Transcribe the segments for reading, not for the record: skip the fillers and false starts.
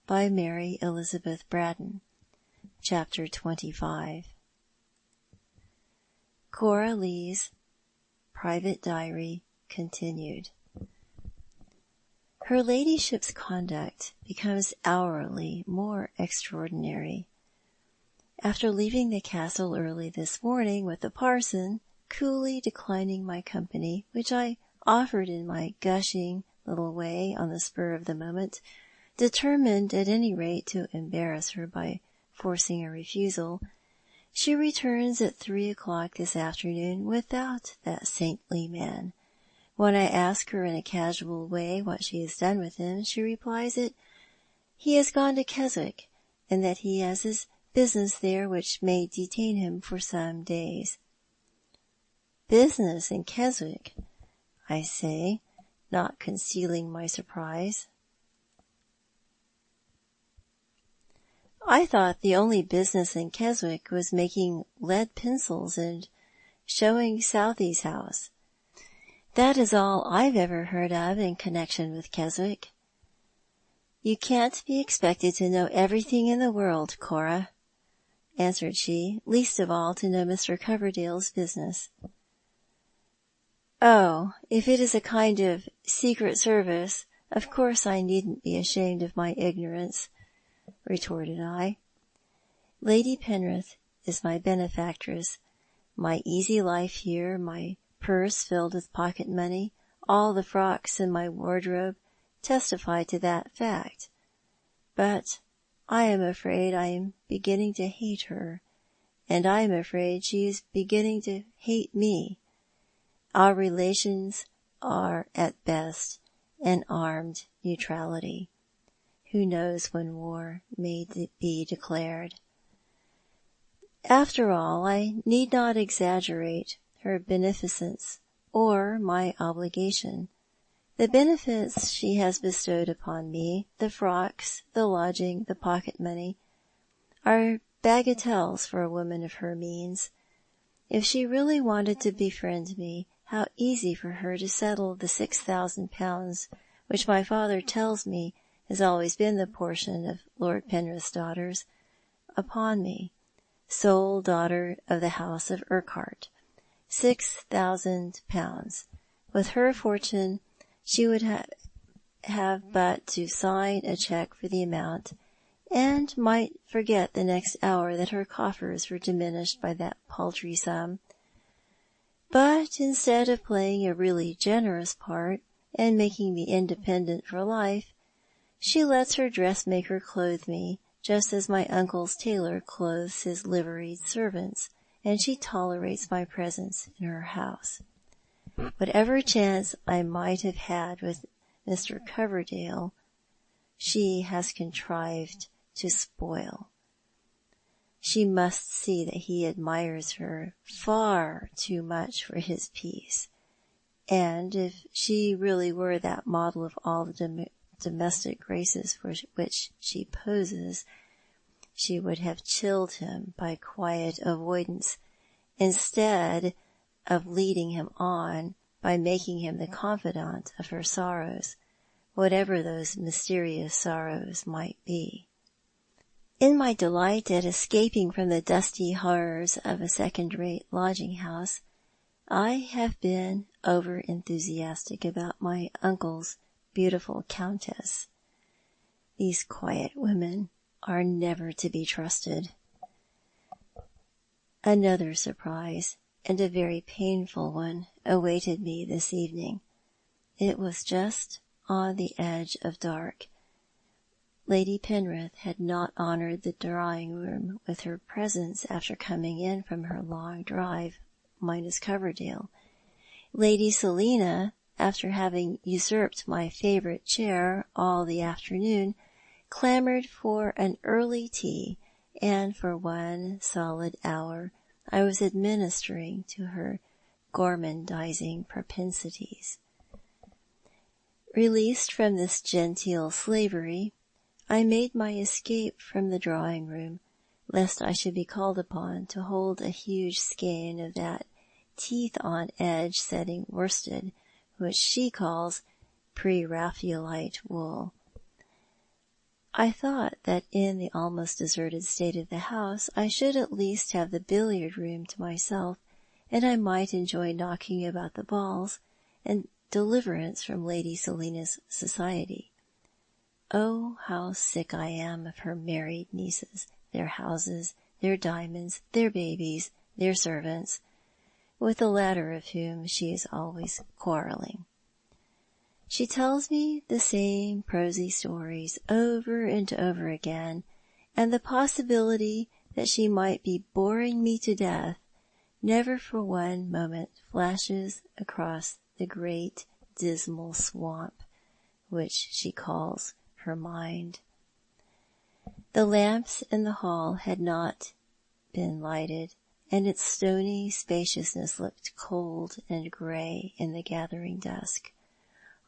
by Mary Elizabeth Braddon. Chapter 25. Cora Lee's Private Diary continued. Her ladyship's conduct becomes hourly more extraordinary. After leaving the castle early this morning with the parson, coolly declining my company, which I offered in my gushing little way on the spur of the moment, determined at any rate to embarrass her by forcing a refusal, she returns at 3 o'clock this afternoon without that saintly man. When I ask her in a casual way what she has done with him, she replies that he has gone to Keswick, and that he has his business there which may detain him for some days. Business in Keswick, I say, not concealing my surprise. I thought the only business in Keswick was making lead pencils and showing Southey's house. That is all I've ever heard of in connection with Keswick. You can't be expected to know everything in the world, Cora, answered she, least of all to know Mr. Coverdale's business. Oh, if it is a kind of secret service, of course I needn't be ashamed of my ignorance, retorted I. Lady Penrith is my benefactress. My easy life here, my purse filled with pocket money, all the frocks in my wardrobe testify to that fact. But I am afraid I am beginning to hate her, and I am afraid she is beginning to hate me. Our relations are, at best, an armed neutrality. Who knows when war may be declared? After all, I need not exaggerate her beneficence or my obligation. The benefits she has bestowed upon me, the frocks, the lodging, the pocket money, are bagatelles for a woman of her means. If she really wanted to befriend me, how easy for her to settle the £6,000 which my father tells me has always been the portion of Lord Penrith's daughters, upon me, sole daughter of the house of Urquhart. £6,000. With her fortune, she would have but to sign a cheque for the amount, and might forget the next hour that her coffers were diminished by that paltry sum. But instead of playing a really generous part, and making me independent for life, she lets her dressmaker clothe me, just as my uncle's tailor clothes his liveried servants, and she tolerates my presence in her house. Whatever chance I might have had with Mr. Coverdale, she has contrived to spoil. She must see that he admires her far too much for his peace, and if she really were that model of all the domestic graces for which she poses, she would have chilled him by quiet avoidance, instead of leading him on by making him the confidant of her sorrows, whatever those mysterious sorrows might be. In my delight at escaping from the dusty horrors of a second-rate lodging-house, I have been over-enthusiastic about my uncle's beautiful countess. These quiet women are never to be trusted. Another surprise, and a very painful one, awaited me this evening. It was just on the edge of dark. Lady Penrith had not honoured the drawing-room with her presence after coming in from her long drive, minus Coverdale. Lady Selina, after having usurped my favourite chair all the afternoon, clamoured for an early tea, and for 1 solid hour I was administering to her gormandizing propensities. Released from this genteel slavery, I made my escape from the drawing-room, lest I should be called upon to hold a huge skein of that teeth-on-edge setting worsted — which she calls pre-Raphaelite wool. I thought that in the almost deserted state of the house I should at least have the billiard room to myself, and I might enjoy knocking about the balls, and deliverance from Lady Selina's society. Oh, how sick I am of her married nieces, their houses, their diamonds, their babies, their servants, with the latter of whom she is always quarrelling. She tells me the same prosy stories over and over again, and the possibility that she might be boring me to death never for one moment flashes across the great dismal swamp which she calls her mind. The lamps in the hall had not been lighted, and its stony spaciousness looked cold and grey in the gathering dusk.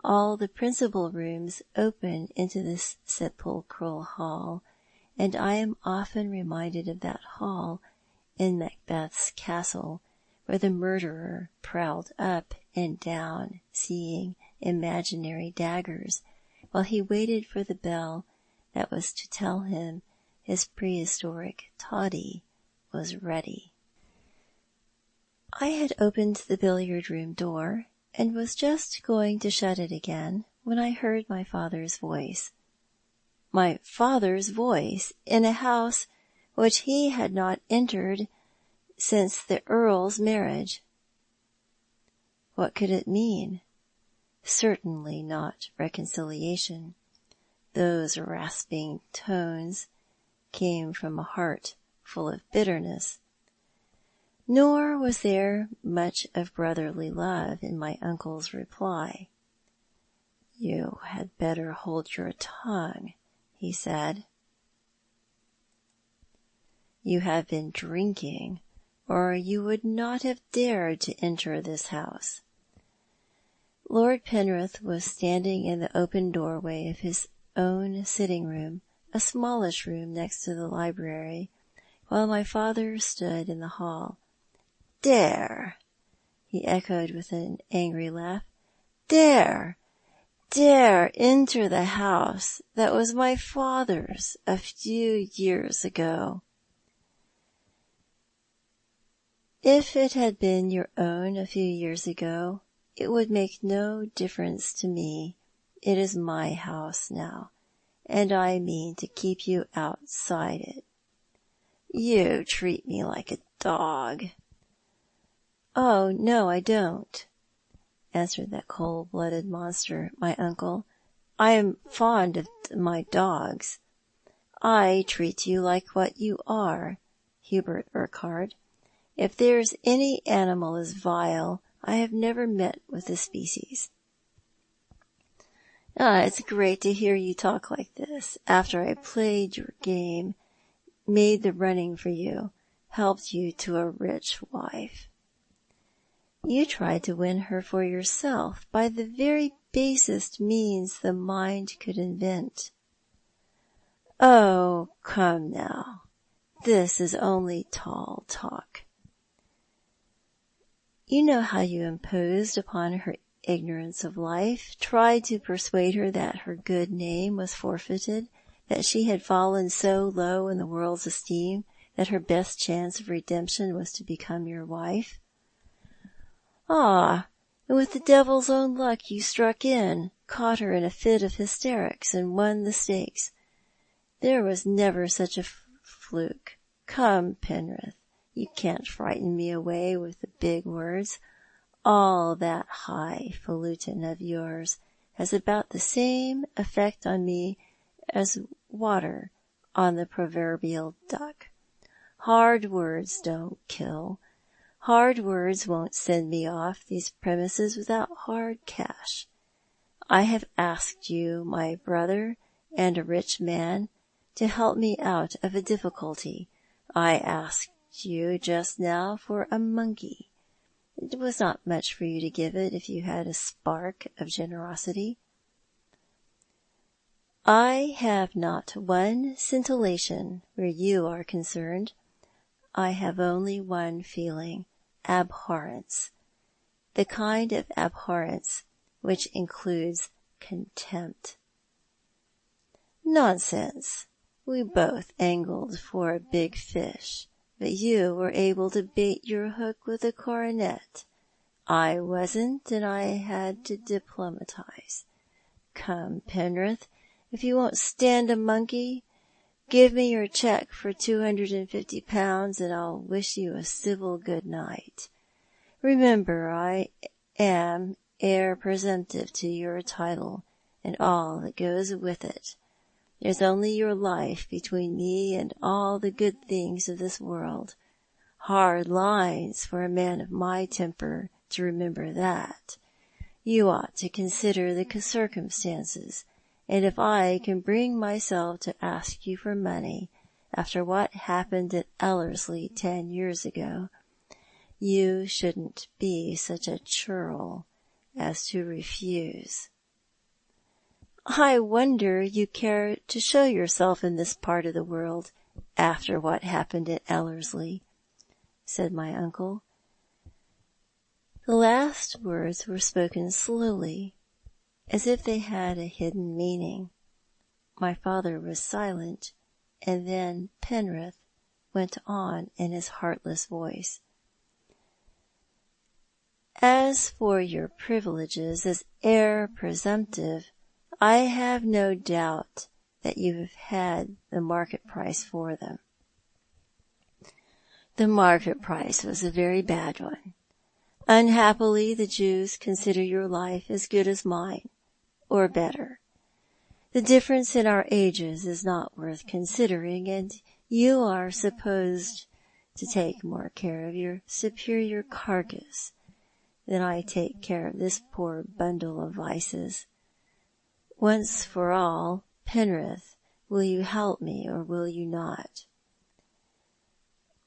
All the principal rooms open into this sepulchral hall, and I am often reminded of that hall in Macbeth's castle, where the murderer prowled up and down, seeing imaginary daggers, while he waited for the bell that was to tell him his prehistoric toddy was ready. I had opened the billiard-room door, and was just going to shut it again when I heard my father's voice. My father's voice in a house which he had not entered since the Earl's marriage. What could it mean? Certainly not reconciliation. Those rasping tones came from a heart full of bitterness. Nor was there much of brotherly love in my uncle's reply. "You had better hold your tongue," he said. "You have been drinking, or you would not have dared to enter this house." Lord Penrith was standing in the open doorway of his own sitting-room, a smallish room next to the library, while my father stood in the hall. "Dare!" he echoed with an angry laugh. "Dare enter the house that was my father's a few years ago." "If it had been your own a few years ago, it would make no difference to me. It is my house now, and I mean to keep you outside it." "You treat me like a dog." "Oh, no, I don't," answered that cold-blooded monster, my uncle. "I am fond of my dogs. I treat you like what you are, Hubert Urquhart. If there's any animal as vile, I have never met with the species." "It's great to hear you talk like this, after I played your game, made the running for you, helped you to a rich wife." "You tried to win her for yourself by the very basest means the mind could invent." "Oh, come now. This is only tall talk." "You know how you imposed upon her ignorance of life, tried to persuade her that her good name was forfeited, that she had fallen so low in the world's esteem that her best chance of redemption was to become your wife. Ah, and with the devil's own luck you struck in, caught her in a fit of hysterics, and won the stakes. There was never such a fluke. Come, Penrith, you can't frighten me away with the big words. All that highfalutin of yours has about the same effect on me as water on the proverbial duck. Hard words don't kill. Hard words won't send me off these premises without hard cash. I have asked you, my brother, and a rich man, to help me out of a difficulty. I asked you just now for a monkey. It was not much for you to give it if you had a spark of generosity. I have not one scintillation where you are concerned. I have only one feeling, abhorrence, the kind of abhorrence which includes contempt. Nonsense. We both angled for a big fish, but you were able to bait your hook with a coronet. I wasn't, and I had to diplomatize. Come, Penrith, if you won't stand a monkey, give me your cheque for £250 and I'll wish you a civil good night. Remember, I am heir presumptive to your title and all that goes with it. There's only your life between me and all the good things of this world. Hard lines for a man of my temper to remember that. You ought to consider the circumstances, and if I can bring myself to ask you for money after what happened at Ellerslie 10 years ago, you shouldn't be such a churl as to refuse. I wonder you care to show yourself in this part of the world after what happened at Ellerslie, said my uncle. The last words were spoken slowly, as if they had a hidden meaning. My father was silent, and then Penrith went on in his heartless voice. As for your privileges as heir presumptive, I have no doubt that you have had the market price for them. The market price was a very bad one. Unhappily, the Jews consider your life as good as mine, or better. The difference in our ages is not worth considering, and you are supposed to take more care of your superior carcass than I take care of this poor bundle of vices. Once for all, Penrith, will you help me or will you not?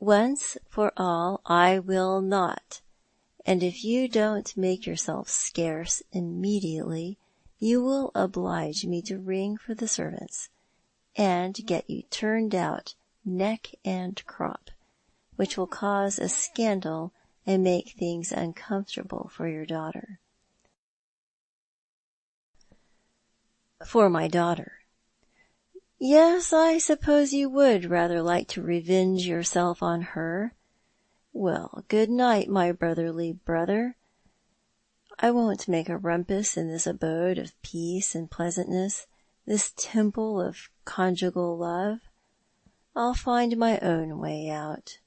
Once for all, I will not. And if you don't make yourself scarce immediately, you will oblige me to ring for the servants, and get you turned out neck and crop, which will cause a scandal and make things uncomfortable for your daughter. For my daughter. Yes, I suppose you would rather like to revenge yourself on her. Well, good night, my brotherly brother. I won't make a rumpus in this abode of peace and pleasantness, this temple of conjugal love. I'll find my own way out.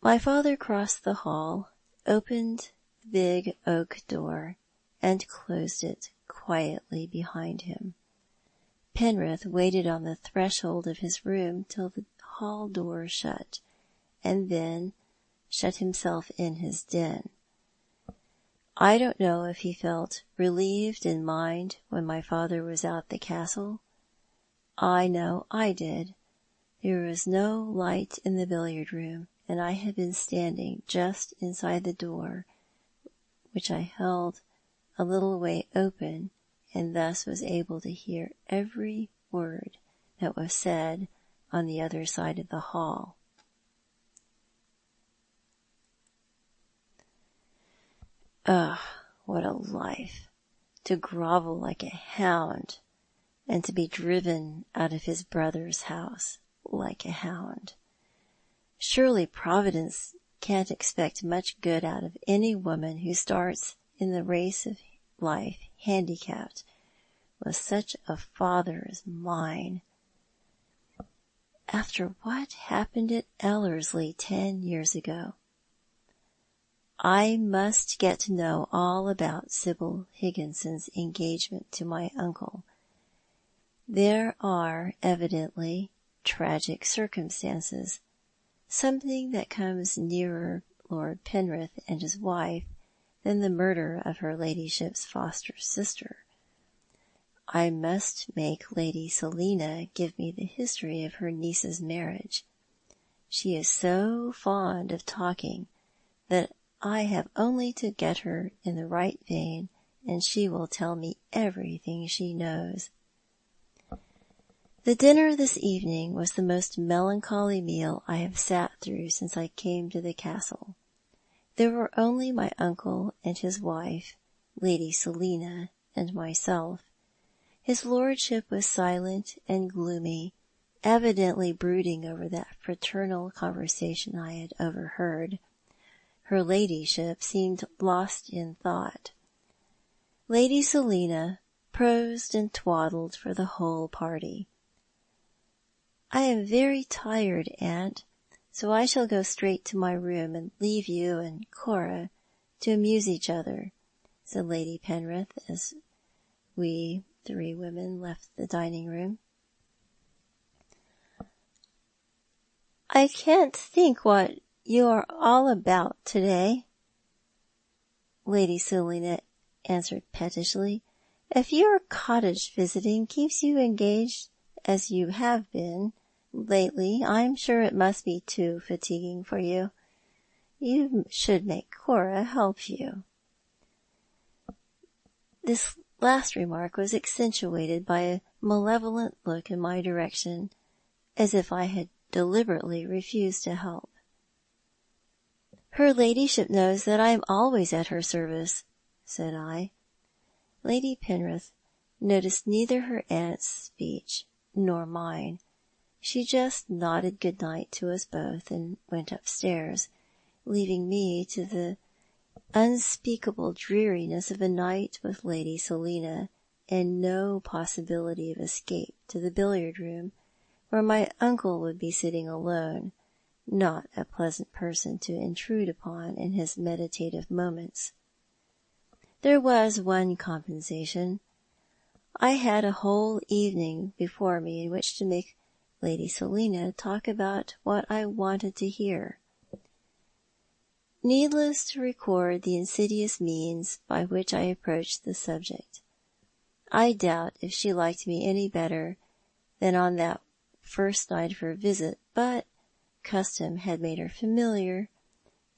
My father crossed the hall, opened the big oak door, and closed it quietly behind him. Penrith waited on the threshold of his room till the hall door shut, and then shut himself in his den. I don't know if he felt relieved in mind when my father was out the castle. I know I did. There was no light in the billiard room, and I had been standing just inside the door, which I held a little way open, and thus was able to hear every word that was said on the other side of the hall. Ugh, what a life! To grovel like a hound, and to be driven out of his brother's house like a hound. Surely Providence can't expect much good out of any woman who starts in the race of life handicapped with such a father as mine. After what happened at Ellerslie 10 years ago, I must get to know all about Sybil Higginson's engagement to my uncle. There are evidently tragic circumstances, something that comes nearer Lord Penrith and his wife than the murder of her ladyship's foster sister. I must make Lady Selina give me the history of her niece's marriage. She is so fond of talking that I have only to get her in the right vein, and she will tell me everything she knows. The dinner this evening was the most melancholy meal I have sat through since I came to the castle. There were only my uncle and his wife, Lady Selina, and myself. His lordship was silent and gloomy, evidently brooding over that fraternal conversation I had overheard. Her ladyship seemed lost in thought. Lady Selina prosed and twaddled for the whole party. "I am very tired, aunt, so I shall go straight to my room and leave you and Cora to amuse each other," said Lady Penrith, as we 3 women left the dining-room. "I can't think what you are all about today," Lady Selina answered pettishly. "If your cottage visiting keeps you engaged as you have been lately, I'm sure it must be too fatiguing for you. You should make Cora help you." This last remark was accentuated by a malevolent look in my direction, as if I had deliberately refused to help. "Her ladyship knows that I am always at her service," said I. Lady Penrith noticed neither her aunt's speech nor mine. She just nodded good night to us both and went upstairs, leaving me to the unspeakable dreariness of a night with Lady Selina, and no possibility of escape to the billiard-room, where my uncle would be sitting alone, not a pleasant person to intrude upon in his meditative moments. There was one compensation. I had a whole evening before me in which to make Lady Selina talk about what I wanted to hear. Needless to record the insidious means by which I approached the subject. I doubt if she liked me any better than on that first night of her visit, but custom had made her familiar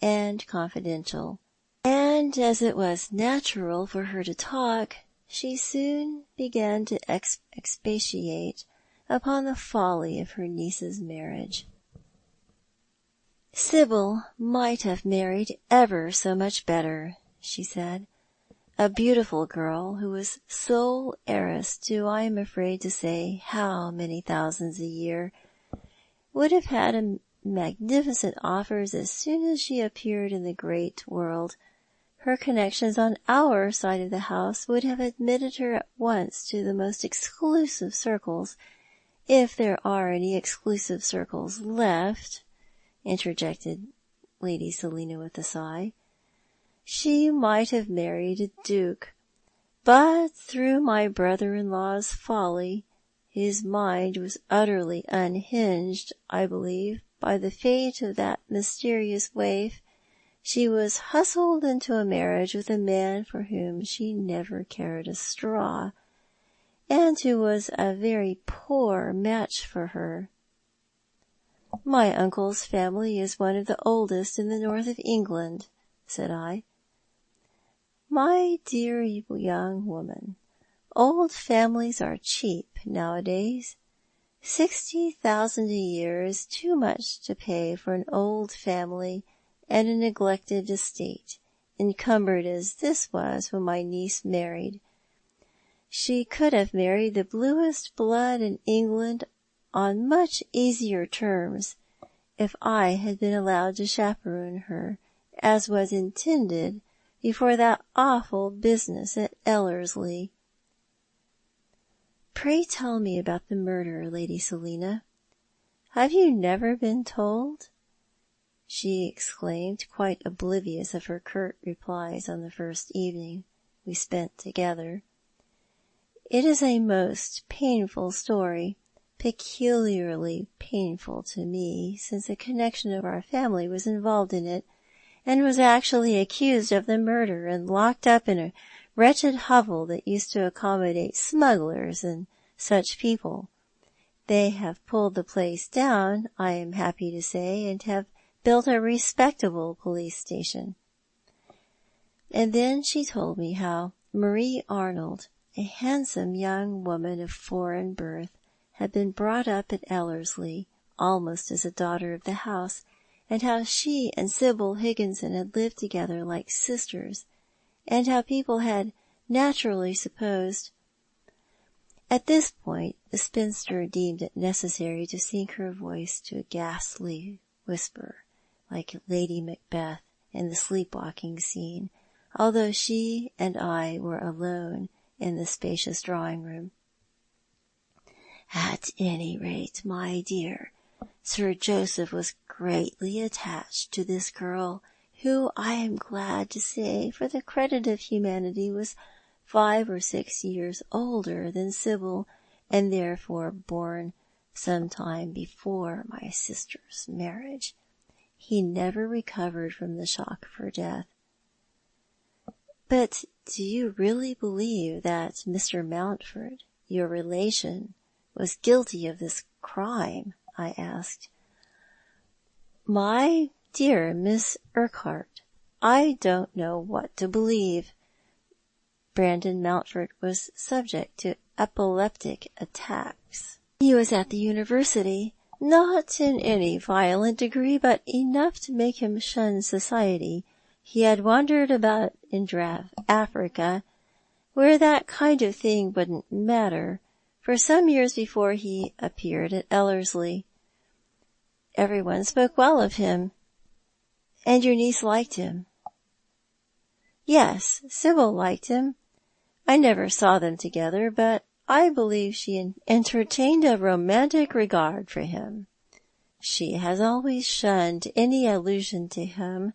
and confidential, and as it was natural for her to talk, she soon began to expatiate upon the folly of her niece's marriage. "Sibyl might have married ever so much better," she said. "A beautiful girl who was sole heiress to, I am afraid to say, how many thousands a year, would have had magnificent offers as soon as she appeared in the great world. Her connections on our side of the house would have admitted her at once to the most exclusive circles, if there are any exclusive circles left," interjected Lady Selina with a sigh. "She might have married a duke, but through my brother-in-law's folly, his mind was utterly unhinged, I believe, by the fate of that mysterious waif. She was hustled into a marriage with a man for whom she never cared a straw, and who was a very poor match for her." "My uncle's family is one of the oldest in the north of England," said I. "My dear young woman, old families are cheap nowadays. 60,000 a year is too much to pay for an old family and a neglected estate, encumbered as this was when my niece married. She could have married the bluest blood in England on much easier terms, if I had been allowed to chaperon her, as was intended, before that awful business at Ellerslie." "Pray tell me about the murder, Lady Selina. Have you never been told?" she exclaimed, quite oblivious of her curt replies on the first evening we spent together. "It is a most painful story, peculiarly painful to me, since a connection of our family was involved in it, and was actually accused of the murder, and locked up in a wretched hovel that used to accommodate smugglers and such people. They have pulled the place down, I am happy to say, and have built a respectable police station." And then she told me how Marie Arnold, a handsome young woman of foreign birth, had been brought up at Ellerslie almost as a daughter of the house, and how she and Sibyl Higginson had lived together like sisters, and how people had naturally supposed At this point, the spinster deemed it necessary to sink her voice to a ghastly whisper, like Lady Macbeth in the sleepwalking scene, although she and I were alone in the spacious drawing-room. "At any rate, my dear, Sir Joseph was greatly attached to this girl, who, I am glad to say, for the credit of humanity, was 5 or 6 years older than Sibyl, and therefore born some time before my sister's marriage. He never recovered from the shock of her death." "But do you really believe that Mr. Mountford, your relation, was guilty of this crime?" I asked. "My dear Miss Urquhart, I don't know what to believe. Braddon Mountford was subject to epileptic attacks. He was at the university, not in any violent degree, but enough to make him shun society. He had wandered about in Africa, where that kind of thing wouldn't matter, for some years before he appeared at Ellerslie. Everyone spoke well of him, and your niece liked him." "Yes, Sibyl liked him. I never saw them together, but I believe she entertained a romantic regard for him. She has always shunned any allusion to him,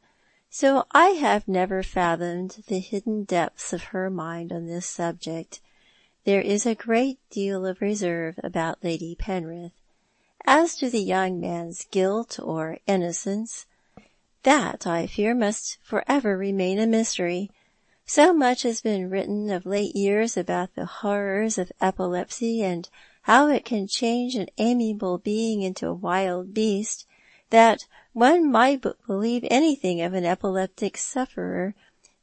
so I have never fathomed the hidden depths of her mind on this subject. There is a great deal of reserve about Lady Penrith. As to the young man's guilt or innocence, that, I fear, must forever remain a mystery. So much has been written of late years about the horrors of epilepsy and how it can change an amiable being into a wild beast, that one might believe anything of an epileptic sufferer.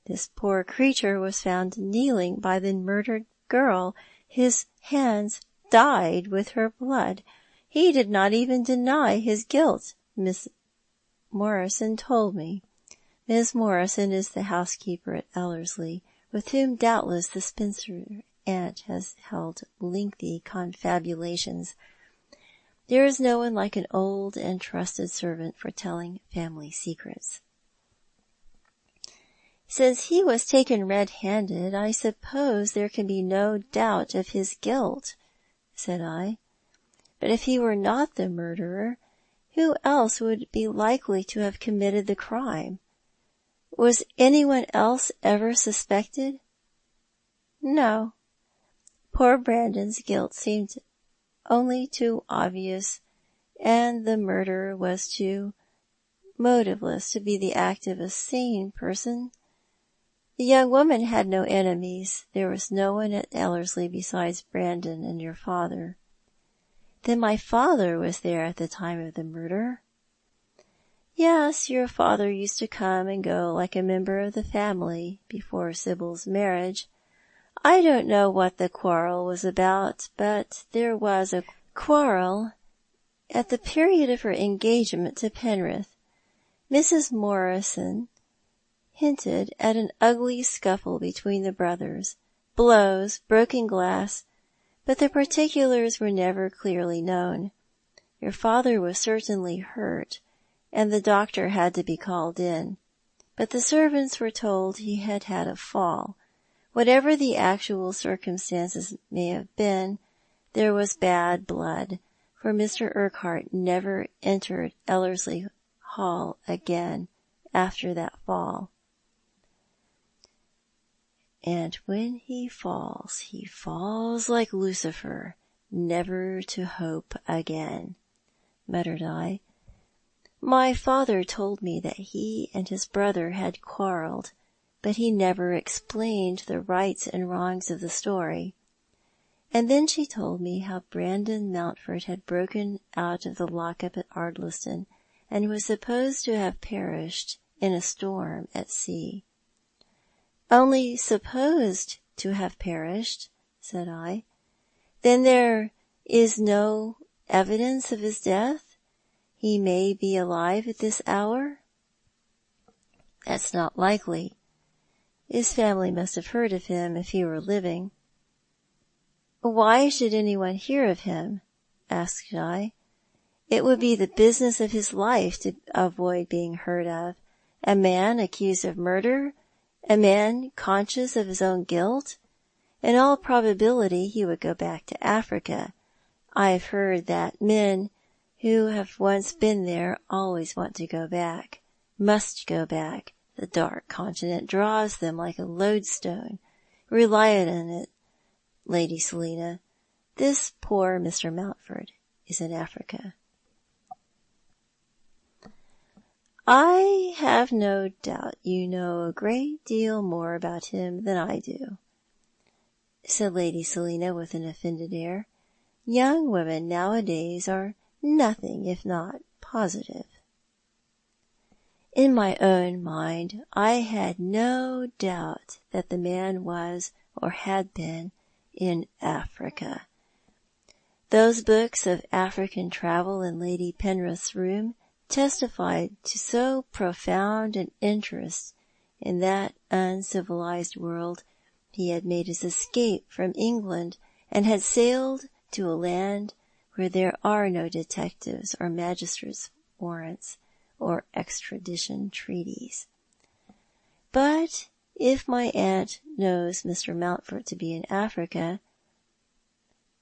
This poor creature was found kneeling by the murdered girl. His hands dyed with her blood. He did not even deny his guilt, Miss Morrison told me. Miss Morrison is the housekeeper at Ellerslie, with whom doubtless the spinster aunt has held lengthy confabulations. There is no one like an old and trusted servant for telling family secrets." "Since he was taken red-handed, I suppose there can be no doubt of his guilt," said I. "But if he were not the murderer, who else would be likely to have committed the crime? Was anyone else ever suspected?" "No. Poor Braddon's guilt seemed only too obvious, and the murder was too motiveless to be the act of a sane person. The young woman had no enemies. There was no one at Ellerslie besides Braddon and your father." "Then my father was there at the time of the murder?" "Yes, your father used to come and go like a member of the family before Sibyl's marriage. I don't know what the quarrel was about, but there was a quarrel at the period of her engagement to Penrith. Mrs. Morrison hinted at an ugly scuffle between the brothers, blows, broken glass, but the particulars were never clearly known. Your father was certainly hurt, and the doctor had to be called in, but the servants were told he had had a fall. Whatever the actual circumstances may have been, there was bad blood, for Mr. Urquhart never entered Ellerslie Hall again after that fall. And when he falls like Lucifer, never to hope again," muttered I. "My father told me that he and his brother had quarrelled, but he never explained the rights and wrongs of the story." And then she told me how Braddon Mountford had broken out of the lock-up at Ardliston, and was supposed to have perished in a storm at sea. "Only supposed to have perished," said I. "Then there is no evidence of his death? He may be alive at this hour?" "That's not likely. His family must have heard of him if he were living." Why should anyone hear of him? Asked I. It would be the business of his life to avoid being heard of. A man accused of murder? A man conscious of his own guilt? In all probability he would go back to Africa. I've heard that men who have once been there always want to go back. Must go back. The dark continent draws them like a lodestone. Rely on it, Lady Selina. This poor Mr. Mountford is in Africa. I have no doubt you know a great deal more about him than I do, said Lady Selina with an offended air. Young women nowadays are nothing if not positive. In my own mind I had no doubt that the man was or had been in Africa. Those books of African travel in Lady Penrith's room testified to so profound an interest in that uncivilized world. He had made his escape from England and had sailed to a land where there are no detectives or magistrates' warrants or extradition treaties. But if my aunt knows Mr. Mountford to be in Africa,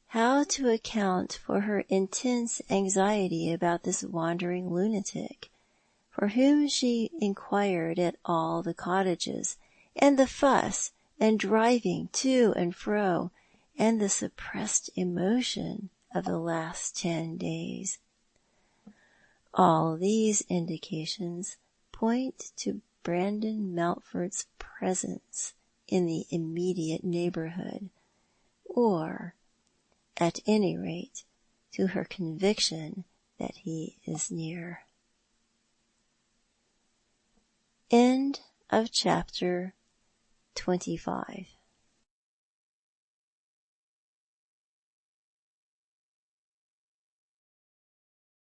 how to account for her intense anxiety about this wandering lunatic, for whom she inquired at all the cottages, and the fuss and driving to and fro, and the suppressed emotion of the last 10 days? All these indications point to Braddon Mountford's presence in the immediate neighbourhood, or, at any rate, to her conviction that he is near. End of chapter 25.